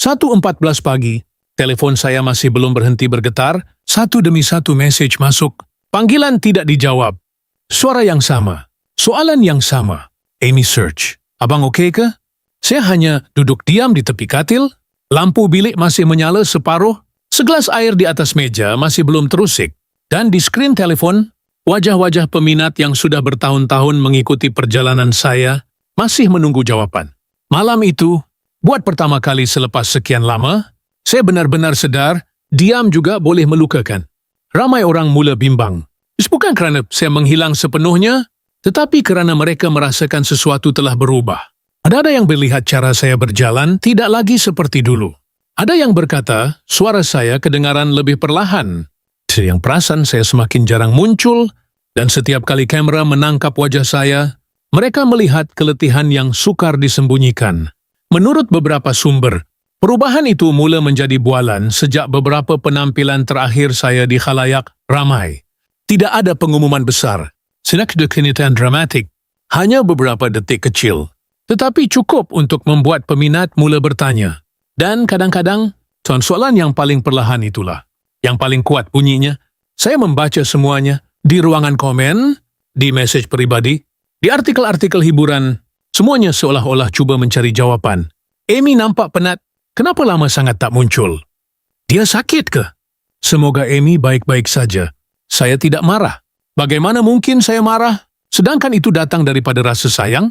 1:14 pagi, telepon saya masih belum berhenti bergetar, satu demi satu mesej masuk. Panggilan tidak dijawab. Suara yang sama. Soalan yang sama. Amy Search. Abang oke ke? Saya hanya duduk diam di tepi katil. Lampu bilik masih menyala separuh. Segelas air di atas meja masih belum terusik. Dan di skrin telepon, wajah-wajah peminat yang sudah bertahun-tahun mengikuti perjalanan saya masih menunggu jawaban. Malam itu, buat pertama kali selepas sekian lama, saya benar-benar sedar diam juga boleh melukakan. Ramai orang mula bimbang. Bukan kerana saya menghilang sepenuhnya, tetapi kerana mereka merasakan sesuatu telah berubah. Ada yang melihat cara saya berjalan tidak lagi seperti dulu. Ada yang berkata suara saya kedengaran lebih perlahan. Yang perasan saya semakin jarang muncul, dan setiap kali kamera menangkap wajah saya, mereka melihat keletihan yang sukar disembunyikan. Menurut beberapa sumber, perubahan itu mula menjadi bualan sejak beberapa penampilan terakhir saya di khalayak ramai. Tidak ada pengumuman besar, senada kenyataan dramatik, hanya beberapa detik kecil. Tetapi cukup untuk membuat peminat mula bertanya. Dan kadang-kadang, soalan yang paling perlahan itulah, yang paling kuat bunyinya. Saya membaca semuanya di ruangan komen, di mesej pribadi, di artikel-artikel hiburan. Semuanya seolah-olah cuba mencari jawaban. Amy nampak penat. Kenapa lama sangat tak muncul? Dia sakit ke? Semoga Amy baik-baik saja. Saya tidak marah. Bagaimana mungkin saya marah? Sedangkan itu datang daripada rasa sayang?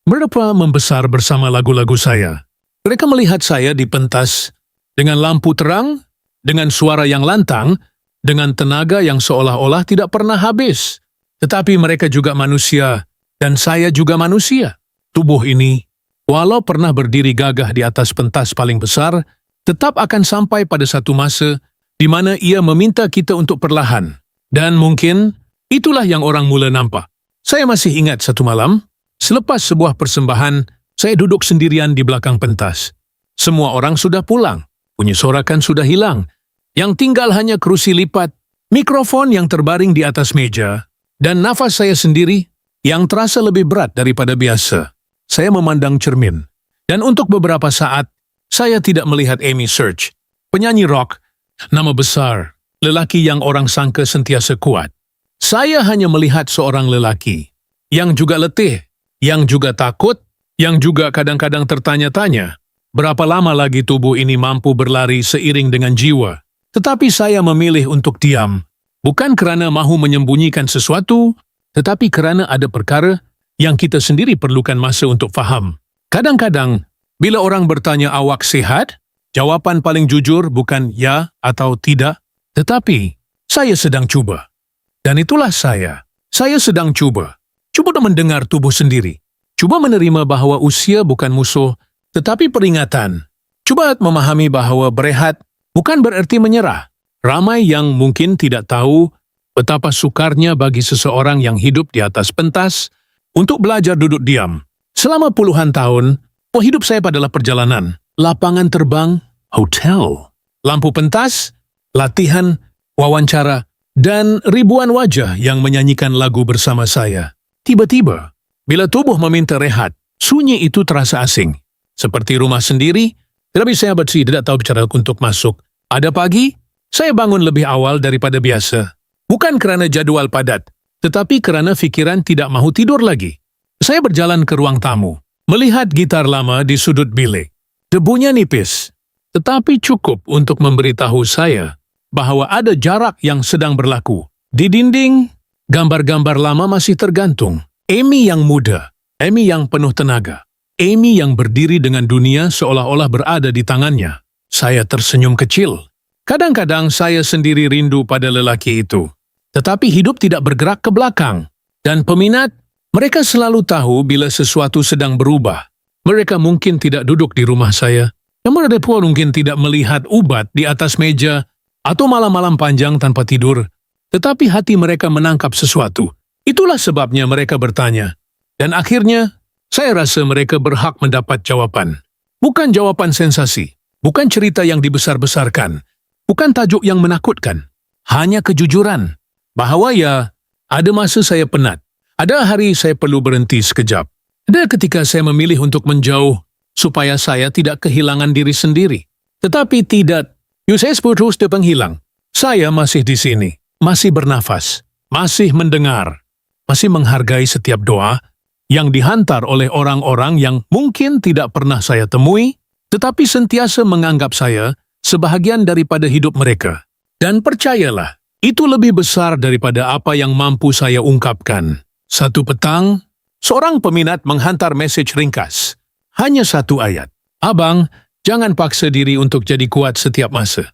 Mereka membesar bersama lagu-lagu saya. Mereka melihat saya di pentas dengan lampu terang, dengan suara yang lantang, dengan tenaga yang seolah-olah tidak pernah habis. Tetapi mereka juga manusia, dan saya juga manusia. Tubuh ini, walau pernah berdiri gagah di atas pentas paling besar, tetap akan sampai pada satu masa di mana ia meminta kita untuk perlahan. Dan mungkin itulah yang orang mula nampak. Saya masih ingat satu malam, selepas sebuah persembahan, saya duduk sendirian di belakang pentas. Semua orang sudah pulang, bunyi sorakan sudah hilang. Yang tinggal hanya kerusi lipat, mikrofon yang terbaring di atas meja, dan nafas saya sendiri yang terasa lebih berat daripada biasa. Saya memandang cermin, dan untuk beberapa saat, saya tidak melihat Amy Search, penyanyi rock, nama besar, lelaki yang orang sangka sentiasa kuat. Saya hanya melihat seorang lelaki, yang juga letih, yang juga takut, yang juga kadang-kadang tertanya-tanya, berapa lama lagi tubuh ini mampu berlari seiring dengan jiwa. Tetapi saya memilih untuk diam, bukan kerana mahu menyembunyikan sesuatu, tetapi kerana ada perkara yang kita sendiri perlukan masa untuk faham. Kadang-kadang, bila orang bertanya awak sihat, jawapan paling jujur bukan ya atau tidak, tetapi saya sedang cuba. Dan itulah saya. Saya sedang cuba. Cuba mendengar tubuh sendiri. Cuba menerima bahawa usia bukan musuh, tetapi peringatan. Cuba memahami bahawa berehat bukan bererti menyerah. Ramai yang mungkin tidak tahu betapa sukarnya bagi seseorang yang hidup di atas pentas untuk belajar duduk diam. Selama puluhan tahun, hidup saya adalah perjalanan. Lapangan terbang, hotel, lampu pentas, latihan, wawancara, dan ribuan wajah yang menyanyikan lagu bersama saya. Tiba-tiba, bila tubuh meminta rehat, sunyi itu terasa asing. Seperti rumah sendiri, tetapi saya tidak tahu cara untuk masuk. Ada pagi, saya bangun lebih awal daripada biasa. Bukan kerana jadual padat, tetapi kerana fikiran tidak mahu tidur lagi. Saya berjalan ke ruang tamu, melihat gitar lama di sudut bilik. Debunya nipis, tetapi cukup untuk memberitahu saya bahawa ada jarak yang sedang berlaku. Di dinding, gambar-gambar lama masih tergantung. Amy yang muda, Amy yang penuh tenaga, Amy yang berdiri dengan dunia seolah-olah berada di tangannya. Saya tersenyum kecil. Kadang-kadang saya sendiri rindu pada lelaki itu. Tetapi hidup tidak bergerak ke belakang. Dan peminat, mereka selalu tahu bila sesuatu sedang berubah. Mereka mungkin tidak duduk di rumah saya. Yang mereka pun mungkin tidak melihat ubat di atas meja atau malam-malam panjang tanpa tidur. Tetapi hati mereka menangkap sesuatu. Itulah sebabnya mereka bertanya. Dan akhirnya, saya rasa mereka berhak mendapat jawapan. Bukan jawapan sensasi. Bukan cerita yang dibesar-besarkan. Bukan tajuk yang menakutkan. Hanya kejujuran. Bahawa ya, ada masa saya penat. Ada hari saya perlu berhenti sekejap. Ada ketika saya memilih untuk menjauh supaya saya tidak kehilangan diri sendiri. Tetapi tidak. Yusuf terus penghilang. Saya masih di sini, masih bernafas, masih mendengar, masih menghargai setiap doa yang dihantar oleh orang-orang yang mungkin tidak pernah saya temui, tetapi sentiasa menganggap saya sebahagian daripada hidup mereka. Dan percayalah, itu lebih besar daripada apa yang mampu saya ungkapkan. Satu petang, seorang peminat menghantar mesej ringkas. Hanya satu ayat. Abang, jangan paksa diri untuk jadi kuat setiap masa.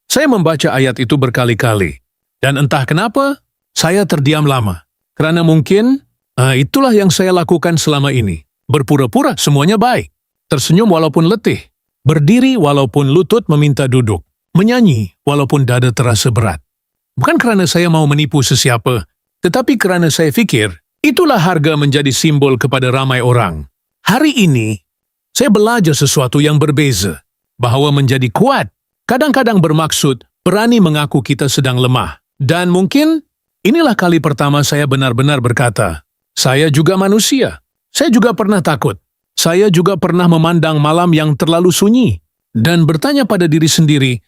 Saya membaca ayat itu berkali-kali. Dan entah kenapa, saya terdiam lama. Kerana mungkin, itulah yang saya lakukan selama ini. Berpura-pura semuanya baik. Tersenyum walaupun letih. Berdiri walaupun lutut meminta duduk. Menyanyi walaupun dada terasa berat. Bukan kerana saya mau menipu sesiapa, tetapi kerana saya fikir, itulah harga menjadi simbol kepada ramai orang. Hari ini, saya belajar sesuatu yang berbeza. Bahawa menjadi kuat, kadang-kadang bermaksud berani mengaku kita sedang lemah. Dan mungkin, inilah kali pertama saya benar-benar berkata, saya juga manusia. Saya juga pernah takut. Saya juga pernah memandang malam yang terlalu sunyi. Dan bertanya pada diri sendiri,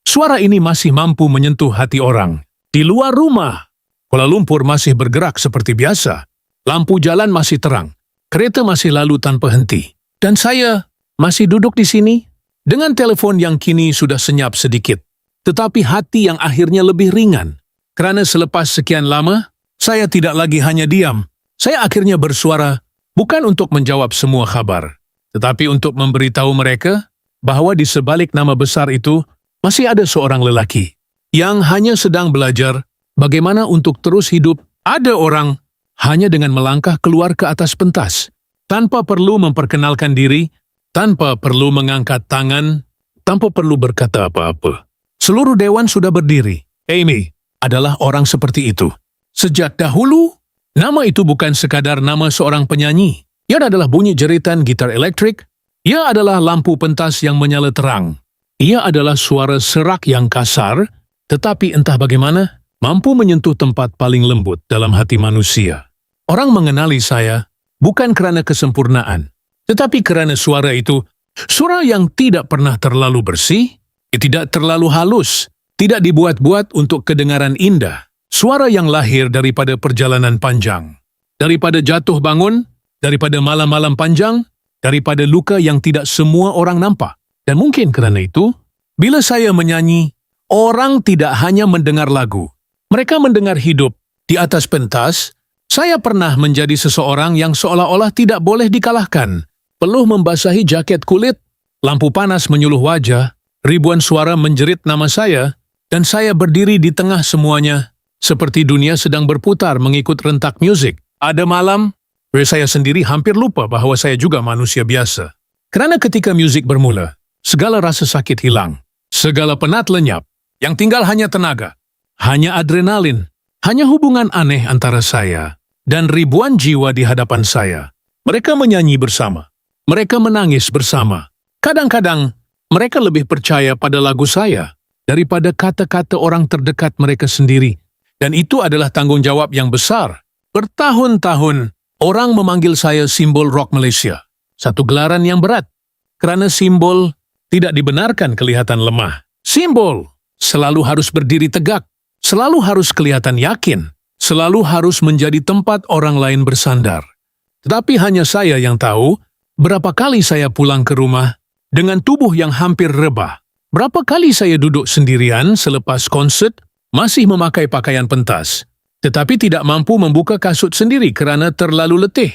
suara ini masih mampu menyentuh hati orang. Di luar rumah, Kuala Lumpur masih bergerak seperti biasa. Lampu jalan masih terang. Kereta masih lalu tanpa henti. Dan saya masih duduk di sini dengan telepon yang kini sudah senyap sedikit. Tetapi hati yang akhirnya lebih ringan. Kerana selepas sekian lama, saya tidak lagi hanya diam. Saya akhirnya bersuara bukan untuk menjawab semua kabar, tetapi untuk memberitahu mereka bahawa di sebalik nama besar itu masih ada seorang lelaki yang hanya sedang belajar bagaimana untuk terus hidup. Ada orang hanya dengan melangkah keluar ke atas pentas, tanpa perlu memperkenalkan diri, tanpa perlu mengangkat tangan, tanpa perlu berkata apa-apa. Seluruh dewan sudah berdiri. Amy adalah orang seperti itu. Sejak dahulu, nama itu bukan sekadar nama seorang penyanyi. Ia adalah bunyi jeritan gitar elektrik. Ia adalah lampu pentas yang menyala terang. Ia adalah suara serak yang kasar, tetapi entah bagaimana, mampu menyentuh tempat paling lembut dalam hati manusia. Orang mengenali saya bukan kerana kesempurnaan, tetapi kerana suara itu, suara yang tidak pernah terlalu bersih, tidak terlalu halus, tidak dibuat-buat untuk kedengaran indah. Suara yang lahir daripada perjalanan panjang, daripada jatuh bangun, daripada malam-malam panjang, daripada luka yang tidak semua orang nampak. Dan mungkin kerana itu, bila saya menyanyi, orang tidak hanya mendengar lagu. Mereka mendengar hidup. Di atas pentas, saya pernah menjadi seseorang yang seolah-olah tidak boleh dikalahkan. Peluh membasahi jaket kulit, lampu panas menyuluh wajah, ribuan suara menjerit nama saya, dan saya berdiri di tengah semuanya, seperti dunia sedang berputar mengikut rentak musik. Ada malam, saya sendiri hampir lupa bahawa saya juga manusia biasa. Kerana ketika musik bermula, segala rasa sakit hilang, segala penat lenyap, yang tinggal hanya tenaga, hanya adrenalin, hanya hubungan aneh antara saya dan ribuan jiwa di hadapan saya. Mereka menyanyi bersama, mereka menangis bersama. Kadang-kadang, mereka lebih percaya pada lagu saya daripada kata-kata orang terdekat mereka sendiri. Dan itu adalah tanggung jawab yang besar. Bertahun-tahun, orang memanggil saya simbol rock Malaysia. Satu gelaran yang berat. Kerana simbol tidak dibenarkan kelihatan lemah. Simbol selalu harus berdiri tegak. Selalu harus kelihatan yakin. Selalu harus menjadi tempat orang lain bersandar. Tetapi hanya saya yang tahu berapa kali saya pulang ke rumah dengan tubuh yang hampir rebah. Berapa kali saya duduk sendirian selepas konsert, masih memakai pakaian pentas, tetapi tidak mampu membuka kasut sendiri kerana terlalu letih.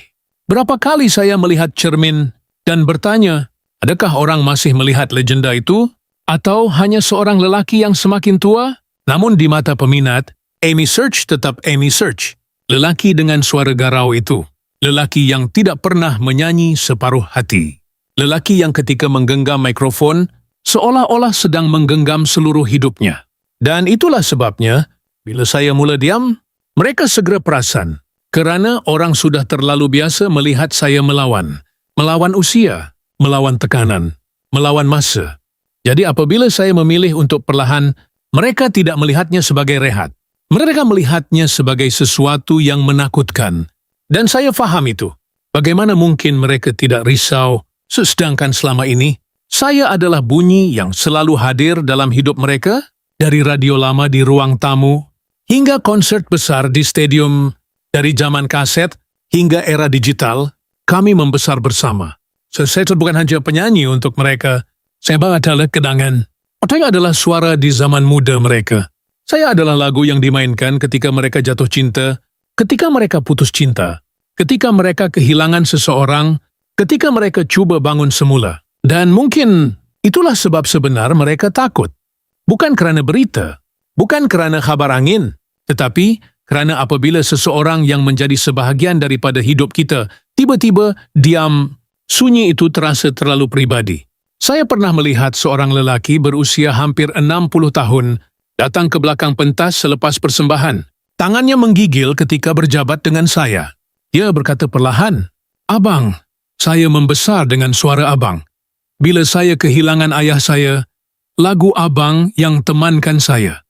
Berapa kali saya melihat cermin dan bertanya, adakah orang masih melihat legenda itu? Atau hanya seorang lelaki yang semakin tua? Namun di mata peminat, Amy Search tetap Amy Search. Lelaki dengan suara garau itu. Lelaki yang tidak pernah menyanyi separuh hati. Lelaki yang ketika menggenggam mikrofon, seolah-olah sedang menggenggam seluruh hidupnya. Dan itulah sebabnya, bila saya mula diam, mereka segera perasan. Kerana orang sudah terlalu biasa melihat saya melawan. Melawan usia, melawan tekanan, melawan masa. Jadi apabila saya memilih untuk perlahan, mereka tidak melihatnya sebagai rehat. Mereka melihatnya sebagai sesuatu yang menakutkan. Dan saya faham itu. Bagaimana mungkin mereka tidak risau, sedangkan selama ini Saya adalah bunyi yang selalu hadir dalam hidup mereka, dari radio lama di ruang tamu, hingga konsert besar di stadium, dari zaman kaset hingga era digital, kami membesar bersama. Saya bukan hanya penyanyi untuk mereka, saya adalah kenangan. Saya adalah suara di zaman muda mereka. Saya adalah lagu yang dimainkan ketika mereka jatuh cinta, ketika mereka putus cinta, ketika mereka kehilangan seseorang, ketika mereka coba bangun semula. Dan mungkin itulah sebab sebenar mereka takut. Bukan kerana berita, bukan kerana kabar angin, tetapi kerana apabila seseorang yang menjadi sebahagian daripada hidup kita tiba-tiba diam, sunyi itu terasa terlalu pribadi. Saya pernah melihat seorang lelaki berusia hampir 60 tahun datang ke belakang pentas selepas persembahan. Tangannya menggigil ketika berjabat dengan saya. Dia berkata perlahan, "Abang, saya membesar dengan suara abang. Bila saya kehilangan ayah saya, lagu abang yang temankan saya."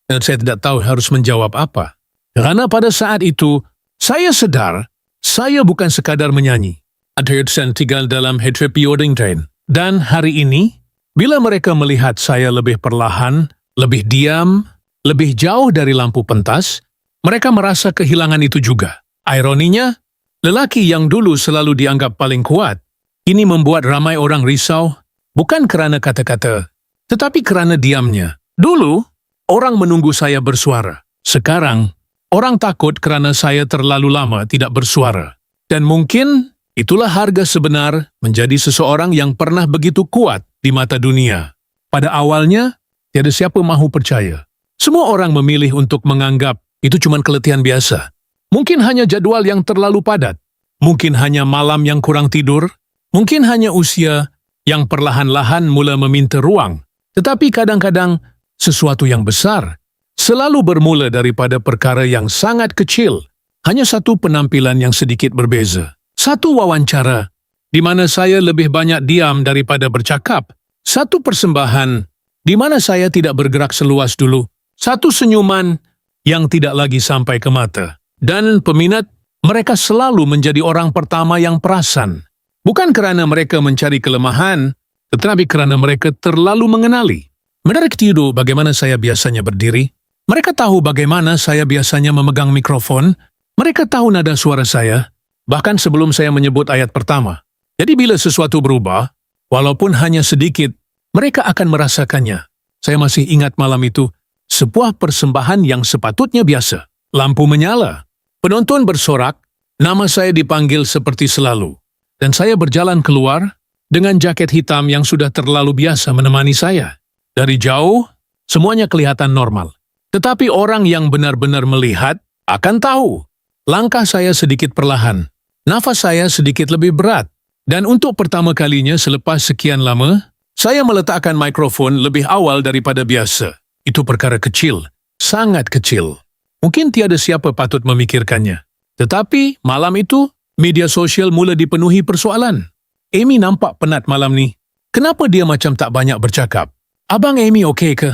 Dan saya tidak tahu harus menjawab apa. Kerana pada saat itu, saya sedar, saya bukan sekadar menyanyi. Ada yang tinggal dalam heteropioding train. Dan hari ini, bila mereka melihat saya lebih perlahan, lebih diam, lebih jauh dari lampu pentas, mereka merasa kehilangan itu juga. Ironinya, lelaki yang dulu selalu dianggap paling kuat, ini membuat ramai orang risau, bukan kerana kata-kata, tetapi kerana diamnya. Dulu, orang menunggu saya bersuara. Sekarang, orang takut kerana saya terlalu lama tidak bersuara. Dan mungkin itulah harga sebenar menjadi seseorang yang pernah begitu kuat di mata dunia. Pada awalnya, tiada siapa mahu percaya. Semua orang memilih untuk menganggap itu cuma keletihan biasa. Mungkin hanya jadual yang terlalu padat. Mungkin hanya malam yang kurang tidur. Mungkin hanya usia yang perlahan-lahan mula meminta ruang. Tetapi kadang-kadang sesuatu yang besar selalu bermula daripada perkara yang sangat kecil. Hanya satu penampilan yang sedikit berbeza. Satu wawancara di mana saya lebih banyak diam daripada bercakap. Satu persembahan di mana saya tidak bergerak seluas dulu. Satu senyuman yang tidak lagi sampai ke mata. Dan peminat, mereka selalu menjadi orang pertama yang perasan. Bukan kerana mereka mencari kelemahan, tetapi kerana mereka terlalu mengenali. Menarik tidur bagaimana saya biasanya berdiri. Mereka tahu bagaimana saya biasanya memegang mikrofon. Mereka tahu nada suara saya, bahkan sebelum saya menyebut ayat pertama. Jadi bila sesuatu berubah, walaupun hanya sedikit, mereka akan merasakannya. Saya masih ingat malam itu, sebuah persembahan yang sepatutnya biasa. Lampu menyala, penonton bersorak, nama saya dipanggil seperti selalu. Dan saya berjalan keluar dengan jaket hitam yang sudah terlalu biasa menemani saya. Dari jauh, semuanya kelihatan normal. Tetapi orang yang benar-benar melihat akan tahu. Langkah saya sedikit perlahan. Nafas saya sedikit lebih berat. Dan untuk pertama kalinya selepas sekian lama, saya meletakkan mikrofon lebih awal daripada biasa. Itu perkara kecil, sangat kecil. Mungkin tiada siapa patut memikirkannya. Tetapi malam itu, media sosial mula dipenuhi persoalan. Amy nampak penat malam ni. Kenapa dia macam tak banyak bercakap? Abang Amy okey ke?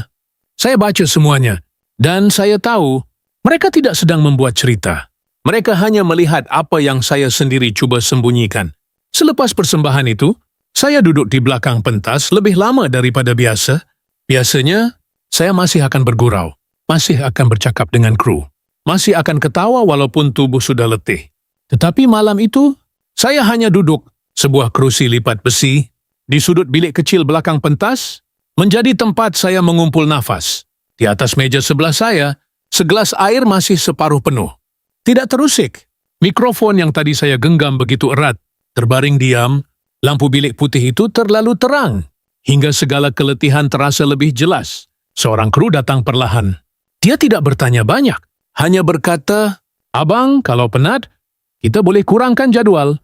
Saya baca semuanya. Dan saya tahu, mereka tidak sedang membuat cerita. Mereka hanya melihat apa yang saya sendiri cuba sembunyikan. Selepas persembahan itu, saya duduk di belakang pentas lebih lama daripada biasa. Biasanya, saya masih akan bergurau. Masih akan bercakap dengan kru. Masih akan ketawa walaupun tubuh sudah letih. Tetapi malam itu, saya hanya duduk sebuah kerusi lipat besi di sudut bilik kecil belakang pentas, menjadi tempat saya mengumpul nafas. Di atas meja sebelah saya, segelas air masih separuh penuh. Tidak terusik. Mikrofon yang tadi saya genggam begitu erat, terbaring diam, lampu bilik putih itu terlalu terang, hingga segala keletihan terasa lebih jelas. Seorang kru datang perlahan. Dia tidak bertanya banyak, hanya berkata, "Abang, kalau penat, kita boleh kurangkan jadual."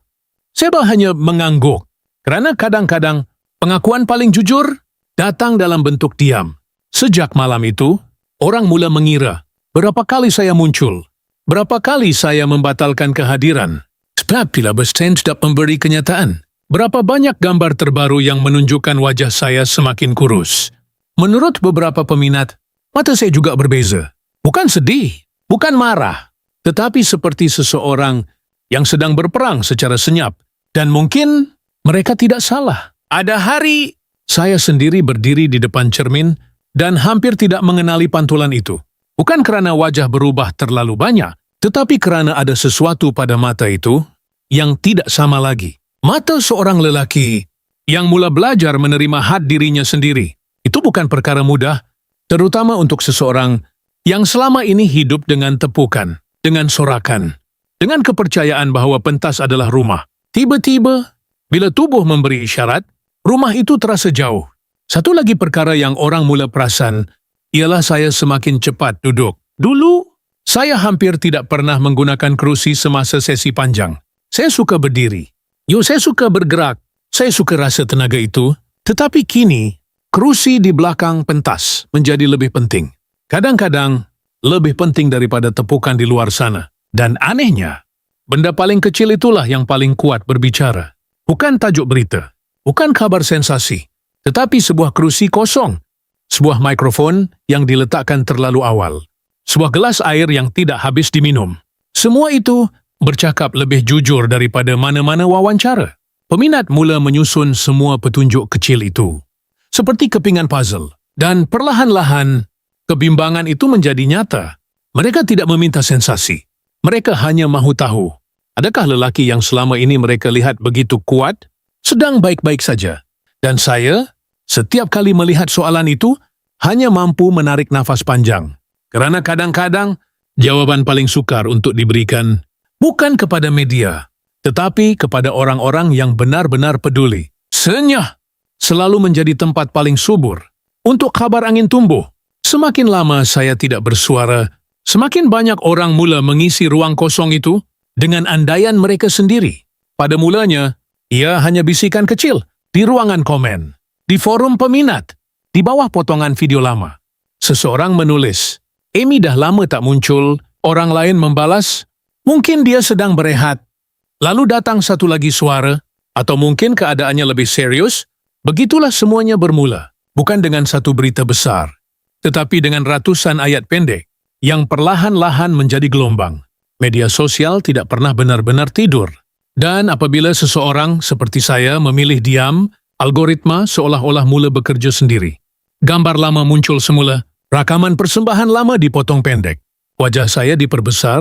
Saya hanya mengangguk, kerana kadang-kadang pengakuan paling jujur datang dalam bentuk diam. Sejak malam itu, orang mula mengira berapa kali saya muncul, berapa kali saya membatalkan kehadiran. Sebab bila berstand dapat memberi kenyataan, berapa banyak gambar terbaru yang menunjukkan wajah saya semakin kurus. Menurut beberapa peminat, mata saya juga berbeza. Bukan sedih, bukan marah, tetapi seperti seseorang yang sedang berperang secara senyap. Dan mungkin mereka tidak salah. Ada hari, saya sendiri berdiri di depan cermin dan hampir tidak mengenali pantulan itu. Bukan karena wajah berubah terlalu banyak, tetapi karena ada sesuatu pada mata itu yang tidak sama lagi. Mata seorang lelaki yang mula belajar menerima had dirinya sendiri. Itu bukan perkara mudah, terutama untuk seseorang yang selama ini hidup dengan tepukan, dengan sorakan, dengan kepercayaan bahwa pentas adalah rumah. Tiba-tiba, bila tubuh memberi isyarat, rumah itu terasa jauh. Satu lagi perkara yang orang mula perasan, ialah saya semakin cepat duduk. Dulu, saya hampir tidak pernah menggunakan kerusi semasa sesi panjang. Saya suka berdiri. Saya suka bergerak. Saya suka rasa tenaga itu. Tetapi kini, kerusi di belakang pentas menjadi lebih penting. Kadang-kadang, lebih penting daripada tepukan di luar sana. Dan anehnya, benda paling kecil itulah yang paling kuat berbicara. Bukan tajuk berita, bukan kabar sensasi, tetapi sebuah kerusi kosong, sebuah mikrofon yang diletakkan terlalu awal, sebuah gelas air yang tidak habis diminum. Semua itu bercakap lebih jujur daripada mana-mana wawancara. Peminat mula menyusun semua petunjuk kecil itu, seperti kepingan puzzle, dan perlahan-lahan kebimbangan itu menjadi nyata. Mereka tidak meminta sensasi. Mereka hanya mahu tahu, adakah lelaki yang selama ini mereka lihat begitu kuat, sedang baik-baik saja. Dan saya, setiap kali melihat soalan itu, hanya mampu menarik nafas panjang. Kerana kadang-kadang, jawaban paling sukar untuk diberikan bukan kepada media, tetapi kepada orang-orang yang benar-benar peduli. Senyah selalu menjadi tempat paling subur untuk kabar angin tumbuh. Semakin lama saya tidak bersuara, semakin banyak orang mula mengisi ruang kosong itu dengan andaian mereka sendiri. Pada mulanya, ia hanya bisikan kecil di ruangan komen, di forum peminat, di bawah potongan video lama. Seseorang menulis, "Amy dah lama tak muncul." Orang lain membalas, "Mungkin dia sedang berehat." Lalu datang satu lagi suara, atau mungkin keadaannya lebih serius. Begitulah semuanya bermula, bukan dengan satu berita besar, tetapi dengan ratusan ayat pendek yang perlahan-lahan menjadi gelombang. Media sosial tidak pernah benar-benar tidur. Dan apabila seseorang seperti saya memilih diam, algoritma seolah-olah mula bekerja sendiri. Gambar lama muncul semula, rakaman persembahan lama dipotong pendek. Wajah saya diperbesar,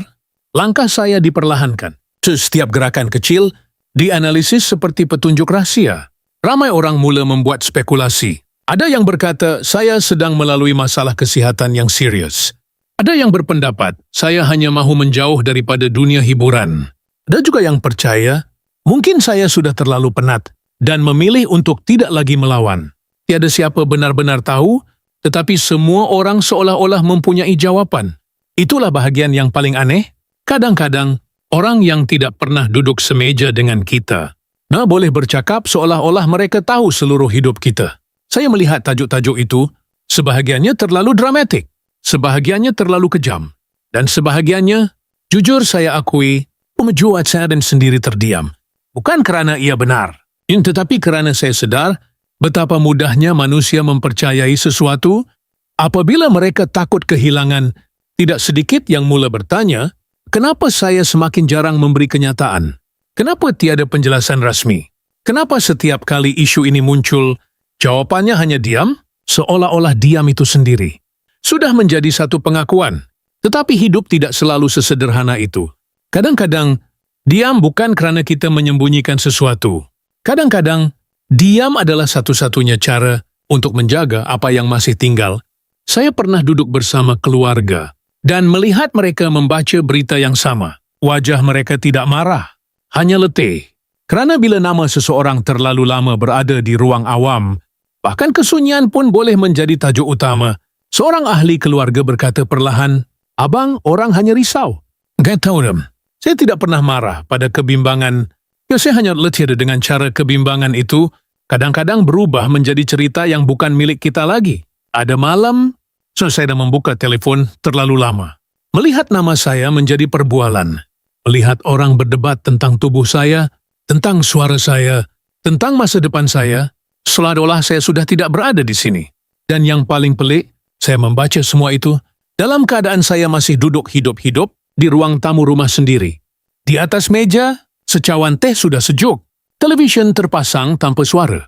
langkah saya diperlahankan. Setiap gerakan kecil dianalisis seperti petunjuk rahasia. Ramai orang mula membuat spekulasi. Ada yang berkata, saya sedang melalui masalah kesihatan yang serius. Ada yang berpendapat, saya hanya mahu menjauh daripada dunia hiburan. Ada juga yang percaya, mungkin saya sudah terlalu penat dan memilih untuk tidak lagi melawan. Tiada siapa benar-benar tahu, tetapi semua orang seolah-olah mempunyai jawaban. Itulah bahagian yang paling aneh. Kadang-kadang, orang yang tidak pernah duduk semeja dengan kita, boleh bercakap seolah-olah mereka tahu seluruh hidup kita. Saya melihat tajuk-tajuk itu, sebahagiannya terlalu dramatik, sebahagiannya terlalu kejam, dan sebahagiannya, jujur saya akui, membuat saya dan sendiri terdiam. Bukan kerana ia benar, tetapi kerana saya sedar betapa mudahnya manusia mempercayai sesuatu. Apabila mereka takut kehilangan, tidak sedikit yang mula bertanya, kenapa saya semakin jarang memberi kenyataan? Kenapa tiada penjelasan rasmi? Kenapa setiap kali isu ini muncul, jawapannya hanya diam, seolah-olah diam itu sendiri? Sudah menjadi satu pengakuan, tetapi hidup tidak selalu sesederhana itu. Kadang-kadang, diam bukan kerana kita menyembunyikan sesuatu. Kadang-kadang, diam adalah satu-satunya cara untuk menjaga apa yang masih tinggal. Saya pernah duduk bersama keluarga dan melihat mereka membaca berita yang sama. Wajah mereka tidak marah, hanya letih. Kerana bila nama seseorang terlalu lama berada di ruang awam, bahkan kesunyian pun boleh menjadi tajuk utama. Seorang ahli keluarga berkata perlahan, "Abang, orang hanya risau." Gak tahu dem. Saya tidak pernah marah pada kebimbangan. Saya hanya letih dengan cara kebimbangan itu kadang-kadang berubah menjadi cerita yang bukan milik kita lagi. Ada malam, saya dah membuka telefon terlalu lama. Melihat nama saya menjadi perbualan. Melihat orang berdebat tentang tubuh saya, tentang suara saya, tentang masa depan saya, seolah-olah saya sudah tidak berada di sini. Dan yang paling pelik, saya membaca semua itu dalam keadaan saya masih duduk hidup-hidup di ruang tamu rumah sendiri. Di atas meja, secawan teh sudah sejuk. Televisyen terpasang tanpa suara.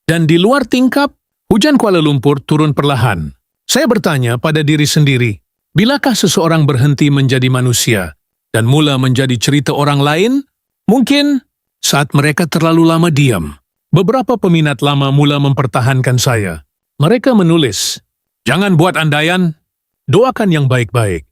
Dan di luar tingkap, hujan Kuala Lumpur turun perlahan. Saya bertanya pada diri sendiri, bilakah seseorang berhenti menjadi manusia dan mula menjadi cerita orang lain? Mungkin saat mereka terlalu lama diam. Beberapa peminat lama mula mempertahankan saya. Mereka menulis, "Jangan buat andaian, doakan yang baik-baik.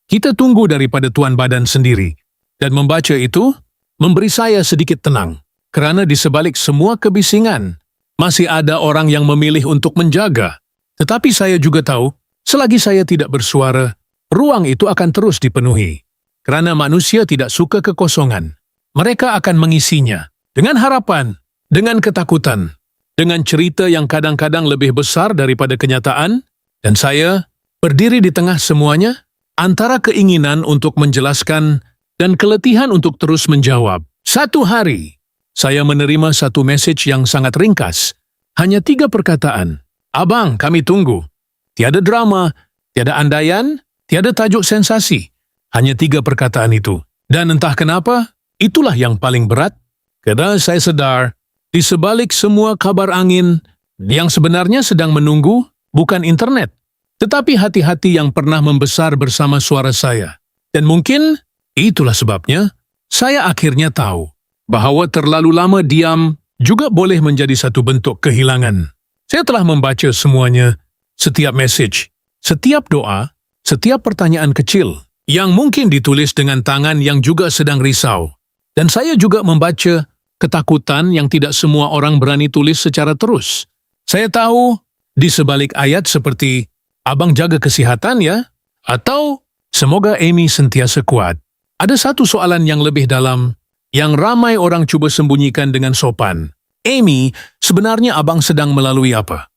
Kita tunggu daripada tuan badan sendiri." Dan membaca itu memberi saya sedikit tenang. Kerana di sebalik semua kebisingan, masih ada orang yang memilih untuk menjaga. Tetapi saya juga tahu, selagi saya tidak bersuara, ruang itu akan terus dipenuhi. Kerana manusia tidak suka kekosongan. Mereka akan mengisinya dengan harapan, dengan ketakutan, dengan cerita yang kadang-kadang lebih besar daripada kenyataan, dan saya berdiri di tengah semuanya, antara keinginan untuk menjelaskan dan keletihan untuk terus menjawab. Satu hari, saya menerima satu message yang sangat ringkas. Hanya 3 perkataan. "Abang, kami tunggu." Tiada drama, tiada andaian, tiada tajuk sensasi. Hanya 3 perkataan itu. Dan entah kenapa, itulah yang paling berat. Karena saya sedar, di sebalik semua kabar angin, yang sebenarnya sedang menunggu bukan internet, tetapi hati-hati yang pernah membesar bersama suara saya. Dan mungkin itulah sebabnya saya akhirnya tahu bahawa terlalu lama diam juga boleh menjadi satu bentuk kehilangan. Saya telah membaca semuanya, setiap message, setiap doa, setiap pertanyaan kecil yang mungkin ditulis dengan tangan yang juga sedang risau. Dan saya juga membaca ketakutan yang tidak semua orang berani tulis secara terus. Saya tahu di sebalik ayat seperti, "Abang jaga kesihatan ya," atau "Semoga Amy sentiasa kuat." Ada satu soalan yang lebih dalam, yang ramai orang cuba sembunyikan dengan sopan. "Amy, sebenarnya abang sedang melalui apa?"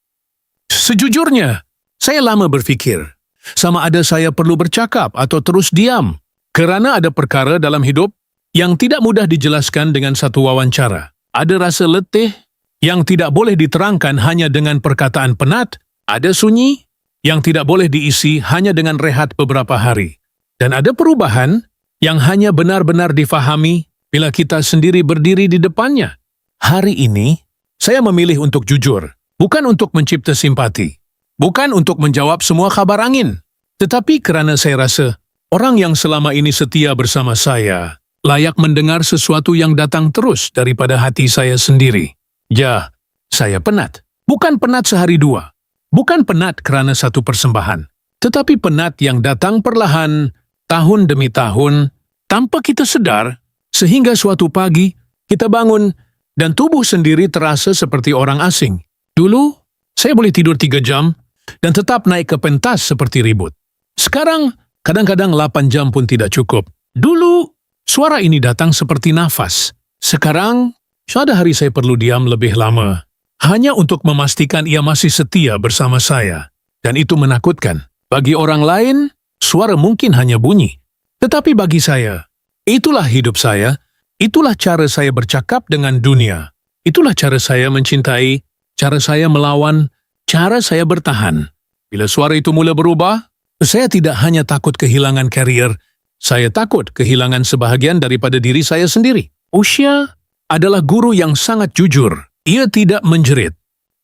Sejujurnya, saya lama berfikir, sama ada saya perlu bercakap atau terus diam, kerana ada perkara dalam hidup yang tidak mudah dijelaskan dengan satu wawancara. Ada rasa letih yang tidak boleh diterangkan hanya dengan perkataan penat, ada sunyi yang tidak boleh diisi hanya dengan rehat beberapa hari, dan ada perubahan yang hanya benar-benar difahami bila kita sendiri berdiri di depannya. Hari ini, saya memilih untuk jujur, bukan untuk mencipta simpati, bukan untuk menjawab semua kabar angin, tetapi kerana saya rasa orang yang selama ini setia bersama saya layak mendengar sesuatu yang datang terus daripada hati saya sendiri. Ya, saya penat. Bukan penat sehari dua. Bukan penat kerana satu persembahan. Tetapi penat yang datang perlahan, tahun demi tahun, tanpa kita sedar, sehingga suatu pagi kita bangun dan tubuh sendiri terasa seperti orang asing. Dulu, saya boleh tidur 3 jam dan tetap naik ke pentas seperti ribut. Sekarang, kadang-kadang 8 jam pun tidak cukup. Dulu, suara ini datang seperti nafas. Sekarang, suatu hari saya perlu diam lebih lama, hanya untuk memastikan ia masih setia bersama saya. Dan itu menakutkan. Bagi orang lain, suara mungkin hanya bunyi. Tetapi bagi saya, itulah hidup saya, itulah cara saya bercakap dengan dunia. Itulah cara saya mencintai, cara saya melawan, cara saya bertahan. Bila suara itu mula berubah, saya tidak hanya takut kehilangan karier, saya takut kehilangan sebahagian daripada diri saya sendiri. Usia adalah guru yang sangat jujur. Ia tidak menjerit.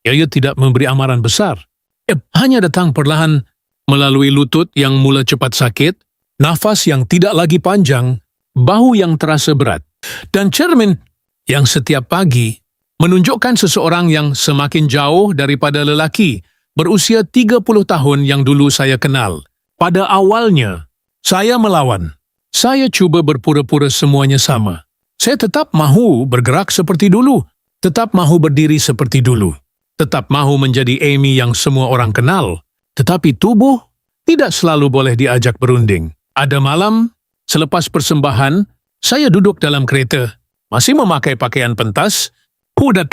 Ia tidak memberi amaran besar. Ia hanya datang perlahan melalui lutut yang mula cepat sakit, nafas yang tidak lagi panjang, bahu yang terasa berat, dan cermin yang setiap pagi menunjukkan seseorang yang semakin jauh daripada lelaki berusia 30 tahun yang dulu saya kenal. Pada awalnya, saya melawan. Saya cuba berpura-pura semuanya sama. Saya tetap mahu bergerak seperti dulu, tetap mahu berdiri seperti dulu, tetap mahu menjadi Amy yang semua orang kenal, tetapi tubuh tidak selalu boleh diajak berunding. Ada malam, selepas persembahan, saya duduk dalam kereta, masih memakai pakaian pentas, udah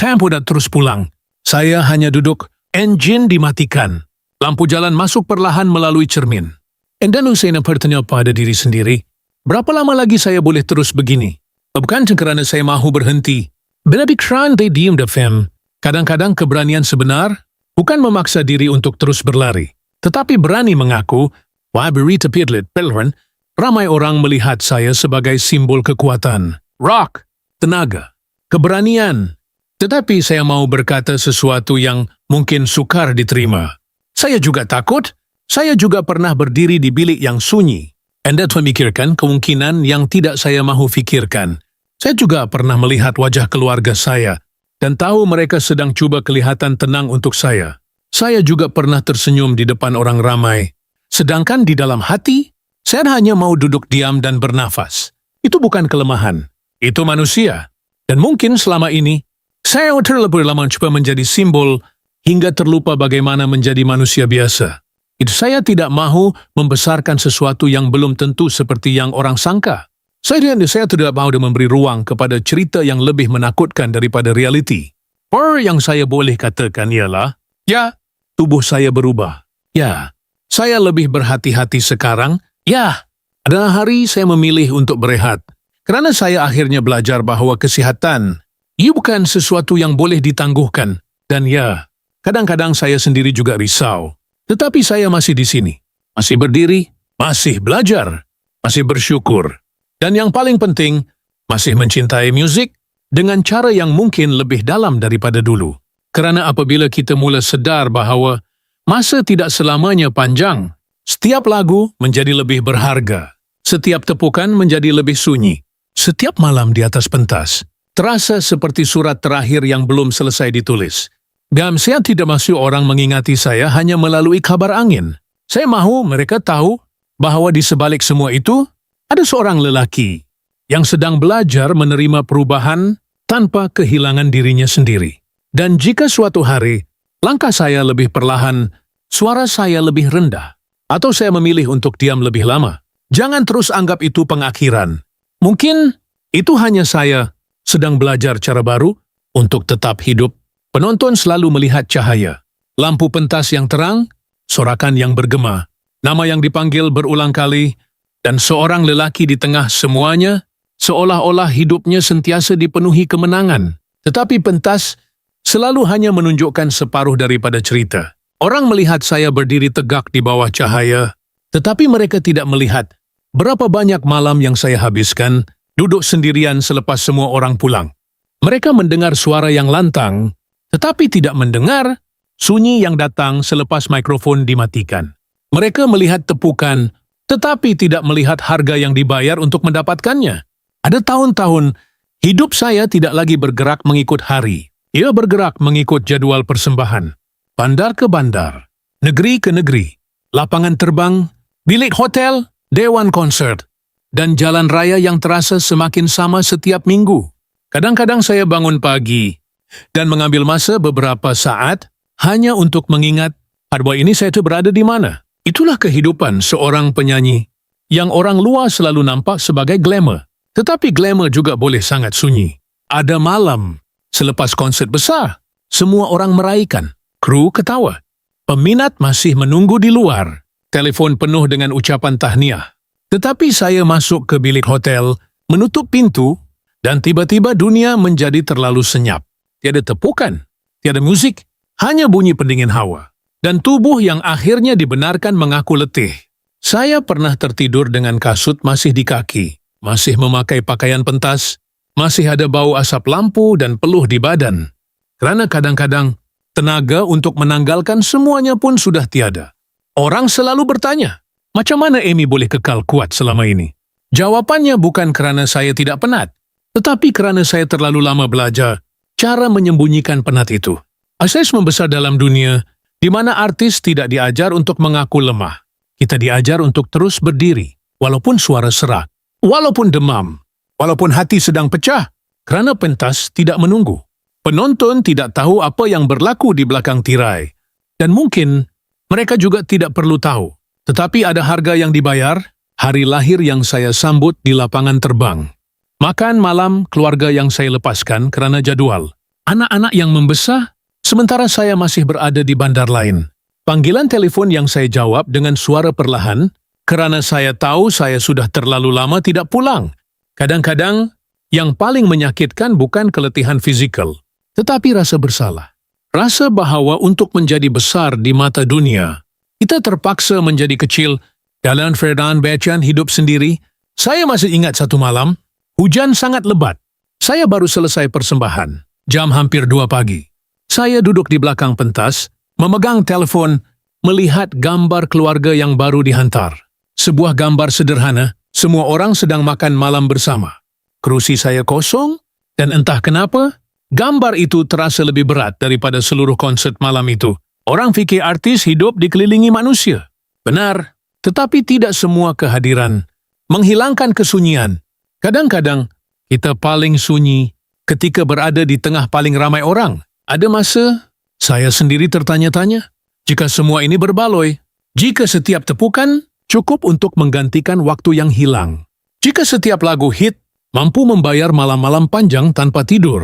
terus pulang. Saya hanya duduk, enjin dimatikan, lampu jalan masuk perlahan melalui cermin. Dan saya bertanya pada diri sendiri, berapa lama lagi saya boleh terus begini? Bukan kerana saya mahu berhenti. Bila bikiran they diem the fem, kadang-kadang keberanian sebenar bukan memaksa diri untuk terus berlari, tetapi berani mengaku, wah berita pelron, ramai orang melihat saya sebagai simbol kekuatan, rock, tenaga, keberanian, Tetapi saya mau berkata sesuatu yang mungkin sukar diterima. Saya juga takut. Saya juga pernah berdiri di bilik yang sunyi. Anda memikirkan kemungkinan yang tidak saya mahu fikirkan. Saya juga pernah melihat wajah keluarga saya dan tahu mereka sedang cuba kelihatan tenang untuk saya. Saya juga pernah tersenyum di depan orang ramai. Sedangkan di dalam hati, saya hanya mau duduk diam dan bernafas. Itu bukan kelemahan. Itu manusia. Dan mungkin selama ini, saya terlalu lama coba menjadi simbol hingga terlupa bagaimana menjadi manusia biasa. Itu saya tidak mahu membesarkan sesuatu yang belum tentu seperti yang orang sangka. Saya tidak mahu memberi ruang kepada cerita yang lebih menakutkan daripada realiti. Yang saya boleh katakan ialah, ya, tubuh saya berubah. Ya, saya lebih berhati-hati sekarang. Ya, adalah hari saya memilih untuk berehat. Karena saya akhirnya belajar bahwa kesihatan ia bukan sesuatu yang boleh ditangguhkan. Dan ya, kadang-kadang saya sendiri juga risau. Tetapi saya masih di sini. Masih berdiri, masih belajar, masih bersyukur. Dan yang paling penting, masih mencintai musik dengan cara yang mungkin lebih dalam daripada dulu. Kerana apabila kita mula sadar bahawa masa tidak selamanya panjang, setiap lagu menjadi lebih berharga. Setiap tepukan menjadi lebih sunyi. Setiap malam di atas pentas terasa seperti surat terakhir yang belum selesai ditulis. Dan saya tidak mahu orang mengingati saya hanya melalui kabar angin. Saya mahu mereka tahu bahawa di sebalik semua itu ada seorang lelaki yang sedang belajar menerima perubahan tanpa kehilangan dirinya sendiri. Dan jika suatu hari langkah saya lebih perlahan, suara saya lebih rendah, atau saya memilih untuk diam lebih lama, jangan terus anggap itu pengakhiran. Mungkin itu hanya saya sedang belajar cara baru untuk tetap hidup. Penonton selalu melihat cahaya, lampu pentas yang terang, sorakan yang bergema, nama yang dipanggil berulang kali, dan seorang lelaki di tengah semuanya, seolah-olah hidupnya sentiasa dipenuhi kemenangan. Tetapi pentas selalu hanya menunjukkan separuh daripada cerita. Orang melihat saya berdiri tegak di bawah cahaya, tetapi mereka tidak melihat berapa banyak malam yang saya habiskan duduk sendirian selepas semua orang pulang. Mereka mendengar suara yang lantang, tetapi tidak mendengar sunyi yang datang selepas mikrofon dimatikan. Mereka melihat tepukan, tetapi tidak melihat harga yang dibayar untuk mendapatkannya. Ada tahun-tahun, hidup saya tidak lagi bergerak mengikut hari. Ia bergerak mengikut jadual persembahan. Bandar ke bandar, negeri ke negeri, lapangan terbang, bilik hotel, dewan konsert, dan jalan raya yang terasa semakin sama setiap minggu. Kadang-kadang saya bangun pagi dan mengambil masa beberapa saat hanya untuk mengingat bahwa ini saya berada di mana. Itulah kehidupan seorang penyanyi yang orang luar selalu nampak sebagai glamour. Tetapi glamour juga boleh sangat sunyi. Ada malam, selepas konsert besar, semua orang meraihkan, kru ketawa. Peminat masih menunggu di luar, telefon penuh dengan ucapan tahniah. Tetapi saya masuk ke bilik hotel, menutup pintu, dan tiba-tiba dunia menjadi terlalu senyap. Tiada tepukan, tiada musik, hanya bunyi pendingin hawa. Dan tubuh yang akhirnya dibenarkan mengaku letih. Saya pernah tertidur dengan kasut masih di kaki, masih memakai pakaian pentas, masih ada bau asap lampu dan peluh di badan. Kerana kadang-kadang, tenaga untuk menanggalkan semuanya pun sudah tiada. Orang selalu bertanya, macam mana Amy boleh kekal kuat selama ini? Jawabannya bukan kerana saya tidak penat, tetapi kerana saya terlalu lama belajar cara menyembunyikan penat itu. Saya membesar dalam dunia di mana artis tidak diajar untuk mengaku lemah. Kita diajar untuk terus berdiri, walaupun suara serak, walaupun demam, walaupun hati sedang pecah, kerana pentas tidak menunggu. Penonton tidak tahu apa yang berlaku di belakang tirai, dan mungkin mereka juga tidak perlu tahu. Tetapi ada harga yang dibayar, hari lahir yang saya sambut di lapangan terbang. Makan malam keluarga yang saya lepaskan kerana jadual. Anak-anak yang membesar, sementara saya masih berada di bandar lain. Panggilan telefon yang saya jawab dengan suara perlahan, kerana saya tahu saya sudah terlalu lama tidak pulang. Kadang-kadang, yang paling menyakitkan bukan keletihan fizikal, tetapi rasa bersalah. Rasa bahawa untuk menjadi besar di mata dunia, kita terpaksa menjadi kecil. Dalam Ferdinand Bechan hidup sendiri, saya masih ingat satu malam, hujan sangat lebat. Saya baru selesai persembahan. Jam hampir 2 pagi. Saya duduk di belakang pentas, memegang telefon, melihat gambar keluarga yang baru dihantar. Sebuah gambar sederhana, semua orang sedang makan malam bersama. Kerusi saya kosong, dan entah kenapa, gambar itu terasa lebih berat daripada seluruh konsert malam itu. Orang fikir artis hidup dikelilingi manusia. Benar, tetapi tidak semua kehadiran menghilangkan kesunyian. Kadang-kadang, kita paling sunyi ketika berada di tengah paling ramai orang. Ada masa, saya sendiri tertanya-tanya, jika semua ini berbaloi, jika setiap tepukan cukup untuk menggantikan waktu yang hilang, jika setiap lagu hit mampu membayar malam-malam panjang tanpa tidur.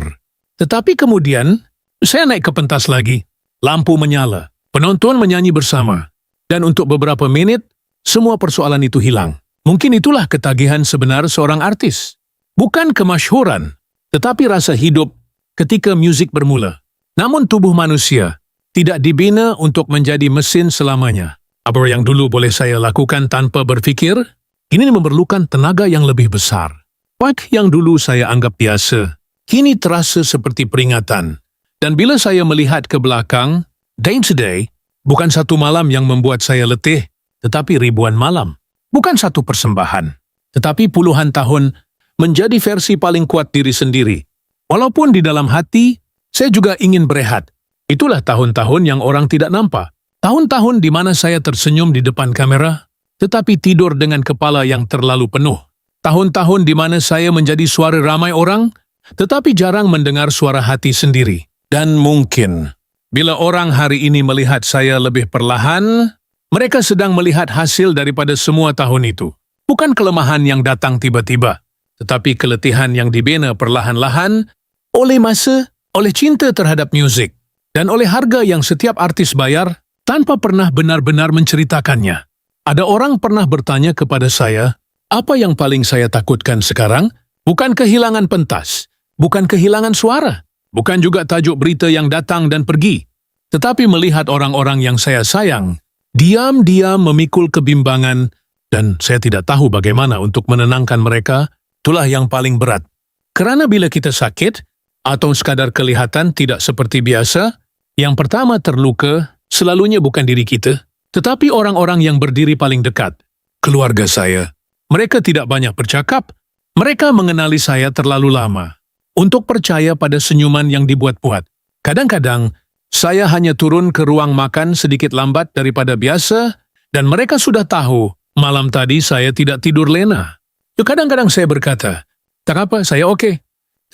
Tetapi kemudian, saya naik ke pentas lagi. Lampu menyala, penonton menyanyi bersama, dan untuk beberapa menit, semua persoalan itu hilang. Mungkin itulah ketagihan sebenar seorang artis. Bukan kemasyhuran, tetapi rasa hidup ketika musik bermula. Namun tubuh manusia tidak dibina untuk menjadi mesin selamanya. Apa yang dulu boleh saya lakukan tanpa berfikir, kini memerlukan tenaga yang lebih besar. Apa yang dulu saya anggap biasa, kini terasa seperti peringatan. Dan bila saya melihat ke belakang, day to day, bukan satu malam yang membuat saya letih, tetapi ribuan malam. Bukan satu persembahan, tetapi puluhan tahun menjadi versi paling kuat diri sendiri. Walaupun di dalam hati, saya juga ingin berehat. Itulah tahun-tahun yang orang tidak nampak. Tahun-tahun di mana saya tersenyum di depan kamera, tetapi tidur dengan kepala yang terlalu penuh. Tahun-tahun di mana saya menjadi suara ramai orang, tetapi jarang mendengar suara hati sendiri. Dan mungkin, bila orang hari ini melihat saya lebih perlahan, mereka sedang melihat hasil daripada semua tahun itu. Bukan kelemahan yang datang tiba-tiba, tetapi keletihan yang dibina perlahan-lahan oleh masa, oleh cinta terhadap musik, dan oleh harga yang setiap artis bayar tanpa pernah benar-benar menceritakannya. Ada orang pernah bertanya kepada saya, apa yang paling saya takutkan sekarang? Bukan kehilangan pentas, bukan kehilangan suara, bukan juga tajuk berita yang datang dan pergi, tetapi melihat orang-orang yang saya sayang diam-diam memikul kebimbangan, dan saya tidak tahu bagaimana untuk menenangkan mereka. Itulah yang paling berat. Kerana bila kita sakit, atau sekadar kelihatan tidak seperti biasa, yang pertama terluka selalunya bukan diri kita, tetapi orang-orang yang berdiri paling dekat. Keluarga saya. Mereka tidak banyak bercakap. Mereka mengenali saya terlalu lama untuk percaya pada senyuman yang dibuat-buat. Kadang-kadang, saya hanya turun ke ruang makan sedikit lambat daripada biasa, dan mereka sudah tahu malam tadi saya tidak tidur lena. Kadang-kadang saya berkata, tak apa, saya oke.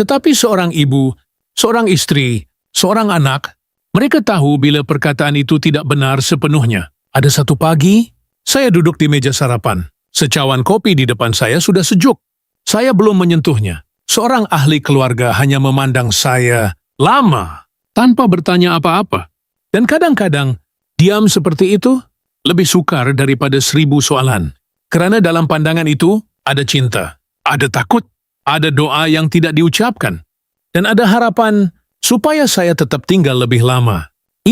Tetapi seorang ibu, seorang istri, seorang anak, mereka tahu bila perkataan itu tidak benar sepenuhnya. Ada satu pagi, saya duduk di meja sarapan. Secawan kopi di depan saya sudah sejuk. Saya belum menyentuhnya. Seorang ahli keluarga hanya memandang saya lama, tanpa bertanya apa-apa. Dan kadang-kadang, diam seperti itu lebih sukar daripada 1000 soalan. Kerana dalam pandangan itu, ada cinta, ada takut, ada doa yang tidak diucapkan, dan ada harapan supaya saya tetap tinggal lebih lama.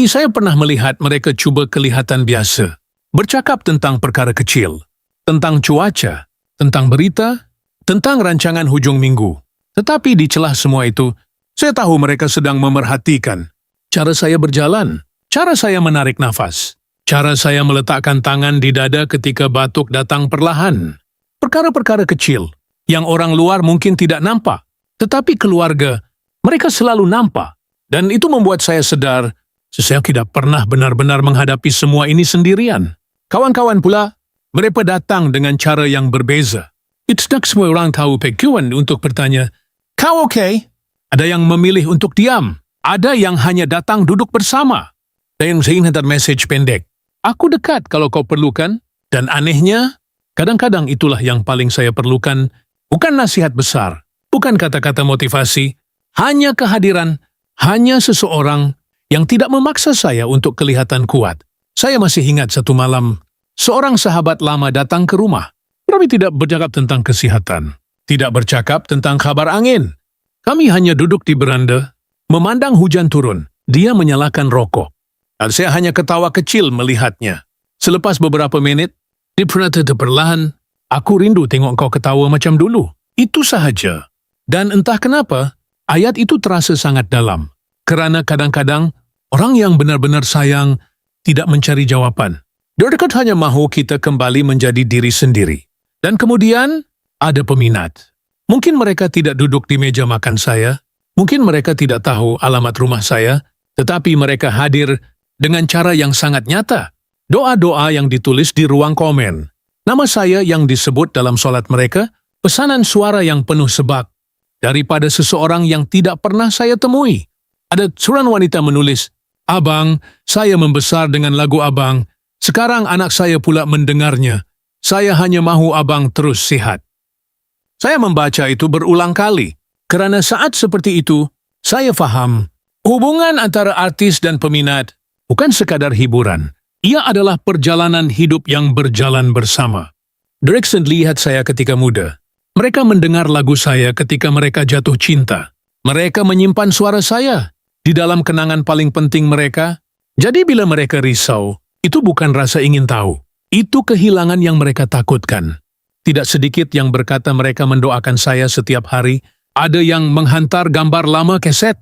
Saya pernah melihat mereka cuba kelihatan biasa, bercakap tentang perkara kecil, tentang cuaca, tentang berita, tentang rancangan hujung minggu. Tetapi di celah semua itu, saya tahu mereka sedang memerhatikan cara saya berjalan, cara saya menarik nafas, cara saya meletakkan tangan di dada ketika batuk datang perlahan. Perkara-perkara kecil yang orang luar mungkin tidak nampak, tetapi keluarga, mereka selalu nampak. Dan itu membuat saya sadar, saya tidak pernah benar-benar menghadapi semua ini sendirian. Kawan-kawan pula, mereka datang dengan cara yang berbeza. Tidak semua orang tahu pekuan untuk bertanya, kau oke? Ada yang memilih untuk diam. Ada yang hanya datang duduk bersama. Dan yang saya hantar message pendek. Aku dekat kalau kau perlukan. Dan anehnya, kadang-kadang itulah yang paling saya perlukan. Bukan nasihat besar, bukan kata-kata motivasi, hanya kehadiran, hanya seseorang yang tidak memaksa saya untuk kelihatan kuat. Saya masih ingat satu malam, seorang sahabat lama datang ke rumah. Kami tidak bercakap tentang kesihatan, tidak bercakap tentang kabar angin. Kami hanya duduk di beranda, memandang hujan turun. Dia menyalakan rokok. Dan saya hanya ketawa kecil melihatnya. Selepas beberapa menit, dia berkata perlahan, aku rindu tengok kau ketawa macam dulu. Itu sahaja. Dan entah kenapa, Ayat itu terasa sangat dalam, kerana kadang-kadang orang yang benar-benar sayang tidak mencari jawaban. Mereka hanya mahu kita kembali menjadi diri sendiri. Dan kemudian ada peminat. Mungkin mereka tidak duduk di meja makan saya, mungkin mereka tidak tahu alamat rumah saya, tetapi mereka hadir dengan cara yang sangat nyata. Doa-doa yang ditulis di ruang komen, nama saya yang disebut dalam solat mereka, pesanan suara yang penuh sebab, daripada seseorang yang tidak pernah saya temui. Ada seorang wanita menulis, "Abang, saya membesar dengan lagu abang. Sekarang anak saya pula mendengarnya. Saya hanya mahu abang terus sihat." Saya membaca itu berulang kali, kerana saat seperti itu, saya faham, hubungan antara artis dan peminat bukan sekadar hiburan. Ia adalah perjalanan hidup yang berjalan bersama. Dirksen lihat saya ketika muda. Mereka mendengar lagu saya ketika mereka jatuh cinta. Mereka menyimpan suara saya di dalam kenangan paling penting mereka. Jadi bila mereka risau, itu bukan rasa ingin tahu. Itu kehilangan yang mereka takutkan. Tidak sedikit yang berkata mereka mendoakan saya setiap hari. Ada yang menghantar gambar lama keset.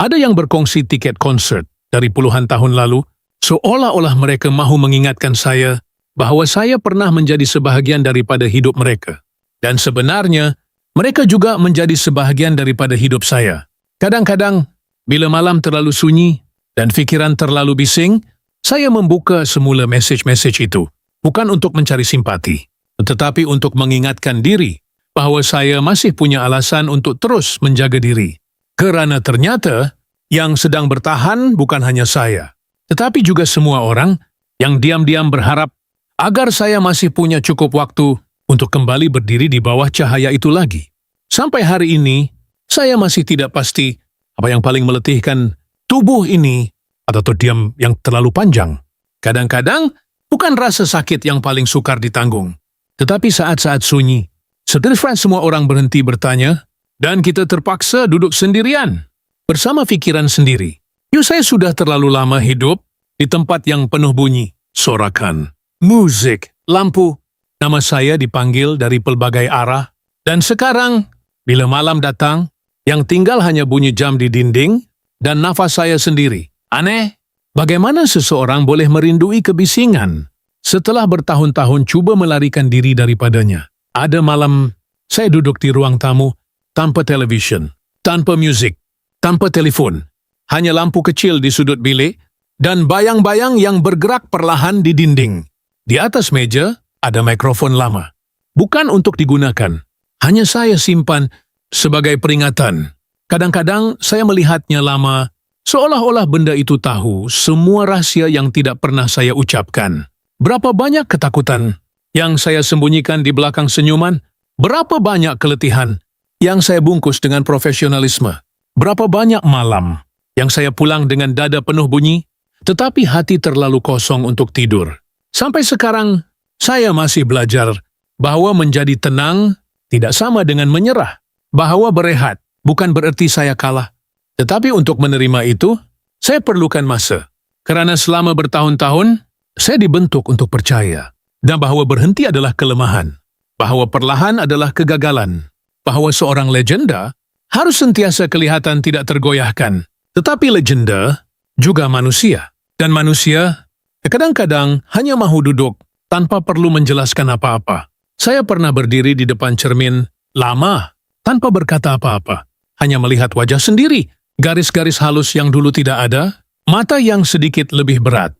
Ada yang berkongsi tiket konsert dari puluhan tahun lalu. Seolah-olah mereka mahu mengingatkan saya bahawa saya pernah menjadi sebahagian daripada hidup mereka. Dan sebenarnya, mereka juga menjadi sebahagian daripada hidup saya. Kadang-kadang, bila malam terlalu sunyi dan fikiran terlalu bising, saya membuka semula mesej-mesej itu, bukan untuk mencari simpati, tetapi untuk mengingatkan diri bahawa saya masih punya alasan untuk terus menjaga diri. Kerana ternyata, yang sedang bertahan bukan hanya saya, tetapi juga semua orang yang diam-diam berharap agar saya masih punya cukup waktu untuk kembali berdiri di bawah cahaya itu lagi. Sampai hari ini, saya masih tidak pasti apa yang paling meletihkan tubuh ini atau diam yang terlalu panjang. Kadang-kadang, bukan rasa sakit yang paling sukar ditanggung, tetapi saat-saat sunyi, setelah semua orang berhenti bertanya, dan kita terpaksa duduk sendirian, bersama fikiran sendiri. Saya sudah terlalu lama hidup di tempat yang penuh bunyi, sorakan, musik, lampu. Nama saya dipanggil dari pelbagai arah. Dan sekarang, bila malam datang, yang tinggal hanya bunyi jam di dinding dan nafas saya sendiri. Aneh, bagaimana seseorang boleh merindui kebisingan setelah bertahun-tahun cuba melarikan diri daripadanya. Ada malam, saya duduk di ruang tamu tanpa televisyen, tanpa musik, tanpa telefon. Hanya lampu kecil di sudut bilik dan bayang-bayang yang bergerak perlahan di dinding. Di atas meja ada mikrofon lama. Bukan untuk digunakan. Hanya saya simpan sebagai peringatan. Kadang-kadang saya melihatnya lama, seolah-olah benda itu tahu semua rahsia yang tidak pernah saya ucapkan. Berapa banyak ketakutan yang saya sembunyikan di belakang senyuman? Berapa banyak keletihan yang saya bungkus dengan profesionalisme? Berapa banyak malam yang saya pulang dengan dada penuh bunyi, tetapi hati terlalu kosong untuk tidur. Sampai sekarang, saya masih belajar bahawa menjadi tenang tidak sama dengan menyerah. Bahawa berehat bukan bererti saya kalah. Tetapi untuk menerima itu, saya perlukan masa. Kerana selama bertahun-tahun, saya dibentuk untuk percaya. Dan bahawa berhenti adalah kelemahan. Bahawa perlahan adalah kegagalan. Bahawa seorang legenda harus sentiasa kelihatan tidak tergoyahkan. Tetapi legenda juga manusia. Dan manusia kadang-kadang hanya mahu duduk tanpa perlu menjelaskan apa-apa. Saya pernah berdiri di depan cermin lama tanpa berkata apa-apa. Hanya melihat wajah sendiri, garis-garis halus yang dulu tidak ada, mata yang sedikit lebih berat.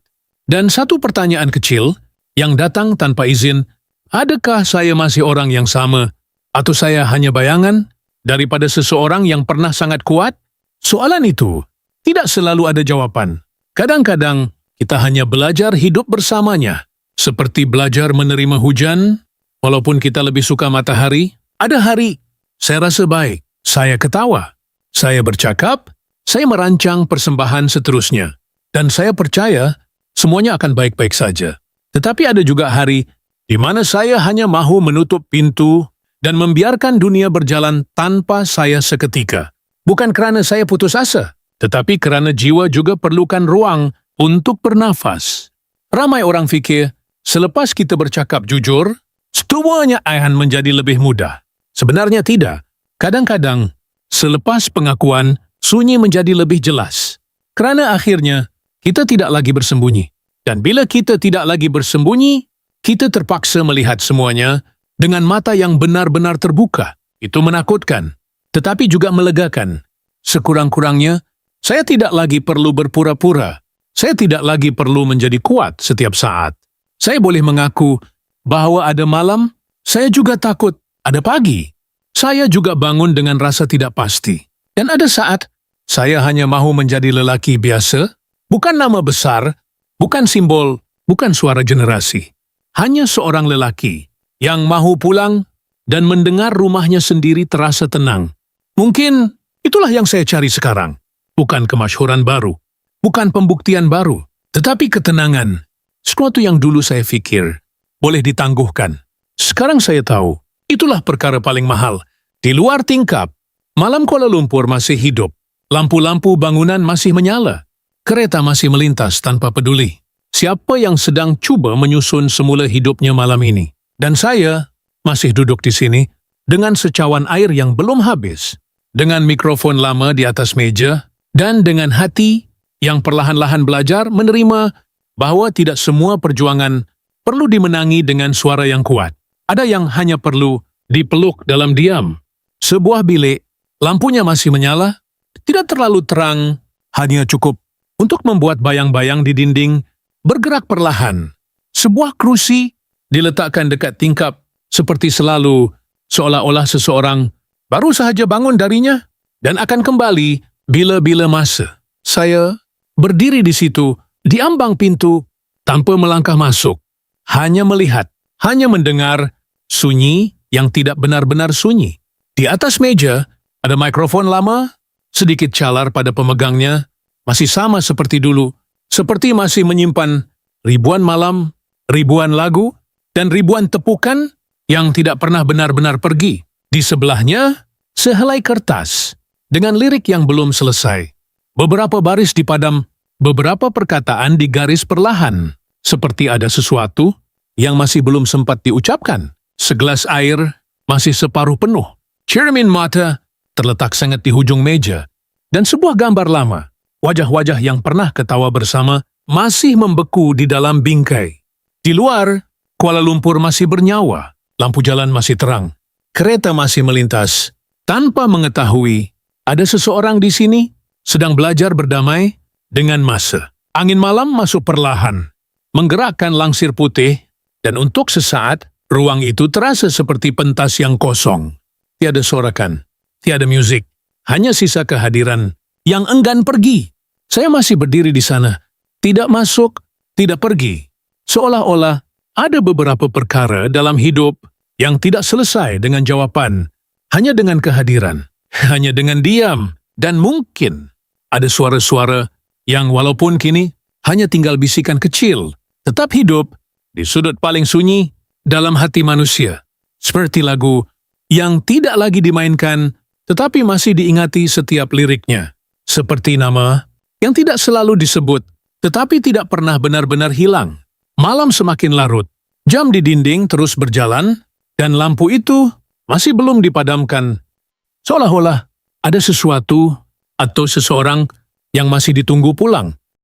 Dan satu pertanyaan kecil yang datang tanpa izin, adakah saya masih orang yang sama? Atau saya hanya bayangan daripada seseorang yang pernah sangat kuat? Soalan itu tidak selalu ada jawaban. Kadang-kadang kita hanya belajar hidup bersamanya. Seperti belajar menerima hujan, walaupun kita lebih suka matahari. Ada hari, saya rasa baik. Saya ketawa. Saya bercakap. Saya merancang persembahan seterusnya. Dan saya percaya semuanya akan baik-baik saja. Tetapi ada juga hari di mana saya hanya mahu menutup pintu dan membiarkan dunia berjalan tanpa saya seketika. Bukan kerana saya putus asa, tetapi kerana jiwa juga perlukan ruang untuk bernafas. Ramai orang fikir, selepas kita bercakap jujur, semuanya akan menjadi lebih mudah. Sebenarnya tidak. Kadang-kadang, Selepas pengakuan, sunyi menjadi lebih jelas. Kerana akhirnya, kita tidak lagi bersembunyi. Dan bila kita tidak lagi bersembunyi, kita terpaksa melihat semuanya dengan mata yang benar-benar terbuka. Itu menakutkan, tetapi juga melegakan. Sekurang-kurangnya, saya tidak lagi perlu berpura-pura. Saya tidak lagi perlu menjadi kuat setiap saat. Saya boleh mengaku bahwa ada malam, saya juga takut ada pagi. Saya juga bangun dengan rasa tidak pasti. Dan ada saat, saya hanya mahu menjadi lelaki biasa, bukan nama besar, bukan simbol, bukan suara generasi. Hanya seorang lelaki yang mahu pulang dan mendengar rumahnya sendiri terasa tenang. Mungkin itulah yang saya cari sekarang. Bukan kemasyhuran baru, bukan pembuktian baru, tetapi ketenangan. Sesuatu yang dulu saya fikir boleh ditangguhkan. Sekarang saya tahu, itulah perkara paling mahal. Di luar tingkap, malam Kuala Lumpur masih hidup. Lampu-lampu bangunan masih menyala. Kereta masih melintas tanpa peduli. Siapa yang sedang cuba menyusun semula hidupnya malam ini? Dan saya masih duduk di sini dengan secawan air yang belum habis, dengan mikrofon lama di atas meja, dan dengan hati yang perlahan-lahan belajar menerima bahwa tidak semua perjuangan perlu dimenangi dengan suara yang kuat. Ada yang hanya perlu dipeluk dalam diam. Sebuah bilik, lampunya masih menyala, tidak terlalu terang, hanya cukup untuk membuat bayang-bayang di dinding bergerak perlahan. Sebuah kerusi diletakkan dekat tingkap seperti selalu, seolah-olah seseorang baru sahaja bangun darinya dan akan kembali bila-bila masa. Saya berdiri di situ, di ambang pintu, tanpa melangkah masuk. Hanya melihat, hanya mendengar, sunyi yang tidak benar-benar sunyi. Di atas meja, ada mikrofon lama, sedikit calar pada pemegangnya, masih sama seperti dulu, seperti masih menyimpan ribuan malam, ribuan lagu, dan ribuan tepukan yang tidak pernah benar-benar pergi. Di sebelahnya, sehelai kertas dengan lirik yang belum selesai. Beberapa baris dipadam, beberapa perkataan digaris perlahan, seperti ada sesuatu yang masih belum sempat diucapkan. Segelas air masih separuh penuh. Cermin mata terletak sangat di hujung meja, dan sebuah gambar lama, wajah-wajah yang pernah ketawa bersama, masih membeku di dalam bingkai. Di luar, Kuala Lumpur masih bernyawa, lampu jalan masih terang, kereta masih melintas. Tanpa mengetahui, ada seseorang di sini sedang belajar berdamai dengan masa. Angin malam masuk perlahan, menggerakkan langsir putih, dan untuk sesaat, ruang itu terasa seperti pentas yang kosong. Tiada sorakan, tiada musik, hanya sisa kehadiran yang enggan pergi. Saya masih berdiri di sana, tidak masuk, tidak pergi. Seolah-olah ada beberapa perkara dalam hidup yang tidak selesai dengan jawaban, hanya dengan kehadiran, hanya dengan diam, dan mungkin ada suara-suara yang walaupun kini hanya tinggal bisikan kecil, tetap hidup di sudut paling sunyi dalam hati manusia. Seperti lagu yang tidak lagi dimainkan, tetapi masih diingati setiap liriknya. Seperti nama yang tidak selalu disebut, tetapi tidak pernah benar-benar hilang. Malam semakin larut, jam di dinding terus berjalan, dan lampu itu masih belum dipadamkan. Seolah-olah ada sesuatu atau seseorang yang masih ditunggu pulang.